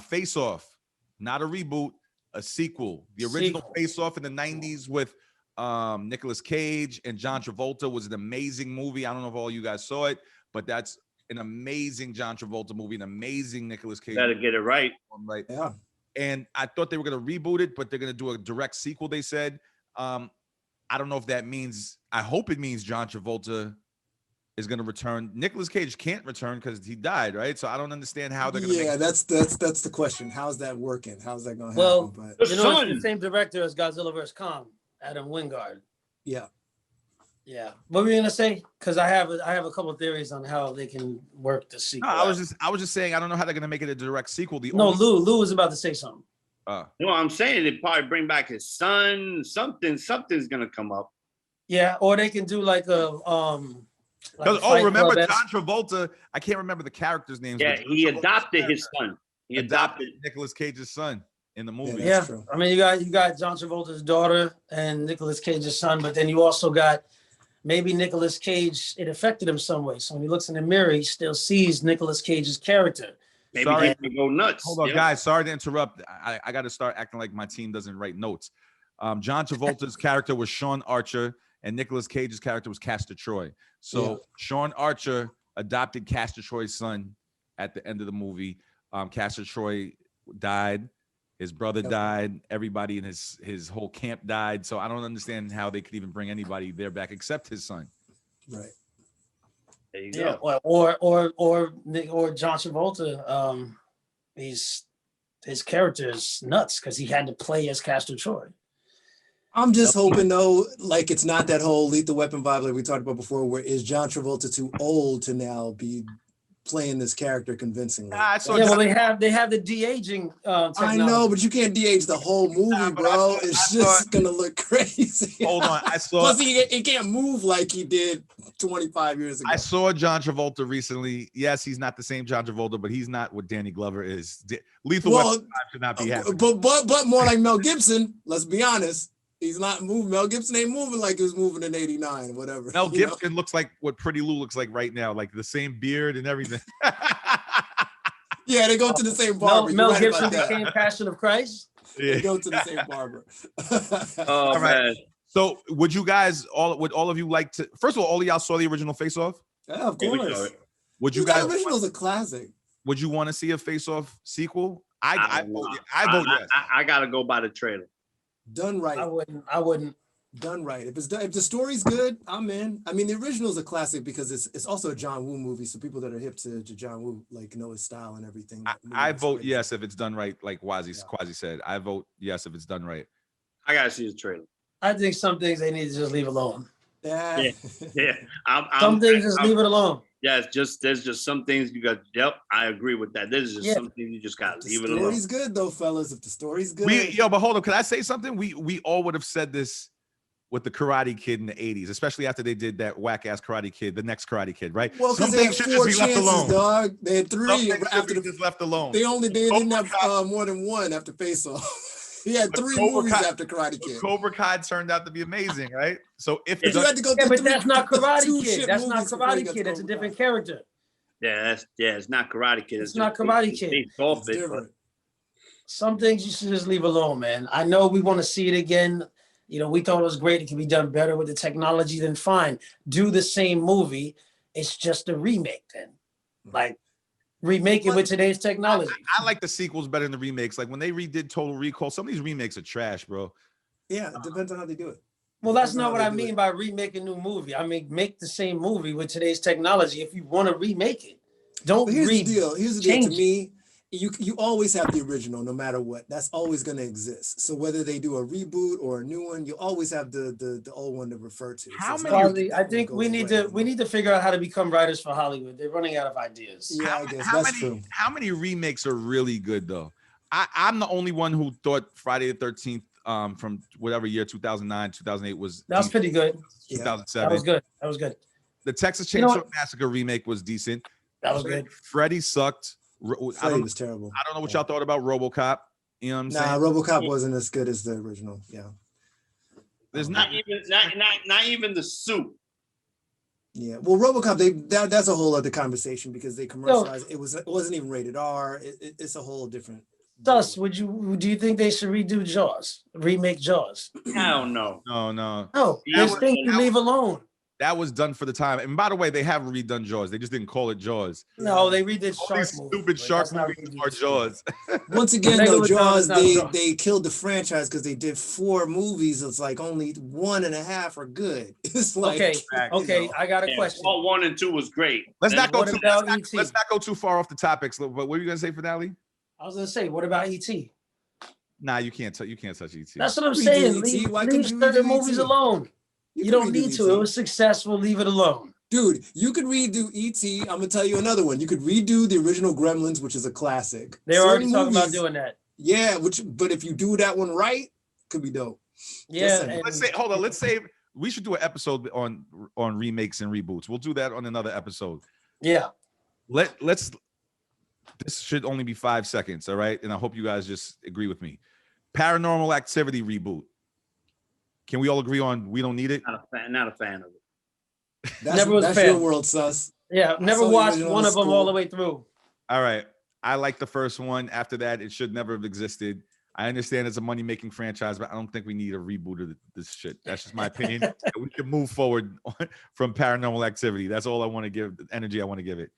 Face Off, not a reboot, a sequel. The original Face Off in the 90s with Nicolas Cage and John Travolta was an amazing movie. I don't know if all you guys saw it, but that's an amazing John Travolta movie, an amazing Nicolas Cage. Better get it right. Right. Yeah. And I thought they were going to reboot it, but they're going to do a direct sequel, they said. I don't know if that means, I hope it means John Travolta is going to return. Nicolas Cage can't return because he died, right? So I don't understand how they're going to that's the question. How's that working? How's that going to happen? Well, But you know, it's the same director as Godzilla vs. Kong, Adam Wingard. yeah. Yeah. What were you gonna say? Because I have a couple of theories on how they can work the sequel. No, I was just saying I don't know how they're gonna make it a direct sequel. Lou was about to say something. No, I'm saying they probably bring back his son. Something's gonna come up. Yeah, or they can do like a remember John Travolta? I can't remember the character's name. Yeah, he adopted his son. He adopted Nicolas Cage's son in the movie. Yeah, I mean you got John Travolta's daughter and Nicolas Cage's son, but then you also got maybe Nicolas Cage. It affected him some way. So when he looks in the mirror, he still sees Nicolas Cage's character. Maybe he can go nuts. Hold on, guys. Sorry to interrupt. I got to start acting like my team doesn't write notes. John Travolta's character was Sean Archer, and Nicolas Cage's character was Castor Troy. So Sean Archer adopted Castor Troy's son at the end of the movie. Castor Troy died. His brother died. Everybody in his whole camp died. So I don't understand how they could even bring anybody there back except his son. Right. There you go. Or John Travolta. His character is nuts because he had to play as Castor Troy. I'm just hoping though, like it's not that whole Lethal Weapon vibe like we talked about before, where is John Travolta too old to now be playing this character convincingly? They have the de-aging technology. I know, but you can't de-age the whole movie, bro. It's just gonna look crazy. Hold on, Plus, he can't move like he did 25 years ago. I saw John Travolta recently. Yes, he's not the same John Travolta, but he's not what Danny Glover is. Lethal Weapon should not be happening. But more like Mel Gibson. Let's be honest. He's not moving. Mel Gibson ain't moving like he was moving in '89, whatever. Mel Gibson looks like what Pretty Lou looks like right now, like the same beard and everything. Yeah, they go to the same barber. Mel Gibson became Passion of Christ. Yeah. They go to the same barber. Oh man. So would you guys all of you like to? First of all of y'all saw the original Face Off? Yeah, of course. Would you guys? The original's a classic. Would you want to see a Face Off sequel? I vote yes. I gotta go by the trailer. Done right. I wouldn't. Done right. If the story's good, I'm in. I mean, the original is a classic because it's also a John Woo movie, so people that are hip to John Woo like know his style and everything. I vote yes if it's done right, like Quasi said. I vote yes if it's done right. I gotta see the trailer. I think some things they need to just leave alone. Yeah. Some things just leave it alone. Yeah, there's just some things you got. Yep, I agree with that. There's just something you just got to leave it alone. The story's good though, fellas. If the story's good, but hold on. Can I say something? We all would have said this with the Karate Kid in the 80s, especially after they did that whack ass Karate Kid, the next Karate Kid, right? Well, because they had 4 chances, dog. They had 3 after just left alone. They didn't have more than one after Face Off. He had 3 movies after Karate Kid. Cobra Kai turned out to be amazing, right? So if you had to go but that's not Karate Kid. That's not Karate Kid. That's a different character. Yeah, it's not Karate Kid. It's not Karate Kid. It's different. Some things you should just leave alone, man. I know we want to see it again. You know, we thought it was great. It can be done better with the technology. Then fine, do the same movie. It's just a remake. Then, like. Remake it with today's technology. I like the sequels better than the remakes. Like when they redid Total Recall, some of these remakes are trash, bro. Yeah, it depends on how they do it. Well, that's not what I mean by remake a new movie. I mean, make the same movie with today's technology if you want to remake it. Don't Here's the deal. To me, you always have the original no matter what. That's always going to exist. So whether they do a reboot or a new one, you always have the old one to refer to. I think we need to figure out how to become writers for Hollywood. They're running out of ideas. Yeah, I guess that's true. How many remakes are really good though? I'm the only one who thought Friday the 13th from whatever year, 2009, 2008 was. That was pretty good. 2007. That was good. The Texas Chainsaw Massacre remake was decent. That was good. Freddy sucked. Freddy was terrible. I don't know what y'all thought about RoboCop. You know what I'm saying? RoboCop wasn't as good as the original. Yeah. There's not even the suit. Yeah, well, RoboCop, that's a whole other conversation because they commercialized. It wasn't even rated R. It's a whole different. Thus, do you think they should redo Jaws, remake Jaws? Hell no. No. No, there's things you leave alone. That was done for the time. And by the way, they have redone Jaws. They just didn't call it Jaws. No, they redid All Shark these movie, stupid but shark that's not movies redo are Jaws. Once again, though, Megalodon Jaws, is not Jaws. they killed the franchise because they did 4 movies. It's like only 1.5 are good. It's like Okay, you okay, know. I got a Yeah, question. Part 1 and 2 was great. Let's Then not go what too. about Let's E.T.? not go too far off the topics. But what were you gonna say, Finale? I was gonna say, what about E.T.? Nah, you can't. You can't touch ET. That's what I'm Redo saying. E.T. Leave, Why leave couldn't you certain redo movies E.T.? alone. You could don't redo need to. E.T. It was successful. Leave it alone. Dude, you could redo E.T. I'm gonna tell you another one. You could redo the original Gremlins, which is a classic. They're already Certain talking about movies- doing that. Yeah, but if you do that one right, could be dope. Yeah, saying. and Let's say. Hold on. Let's say we should do an episode on remakes and reboots. We'll do that on another episode. yeah. Let's. This should only be 5 seconds. All right, and I hope you guys just agree with me. Paranormal Activity reboot. Can we all agree on we don't need it? Not a fan of it. Never was a that's fan. your world, sus. Yeah, I never saw the watched original one in of them all school. the way through. All right. I like the first one. After that, it should never have existed. I understand it's a money-making franchise, but I don't think we need a reboot of this shit. That's just my opinion. We can move forward from Paranormal Activity. That's all I want to give, the energy I want to give it.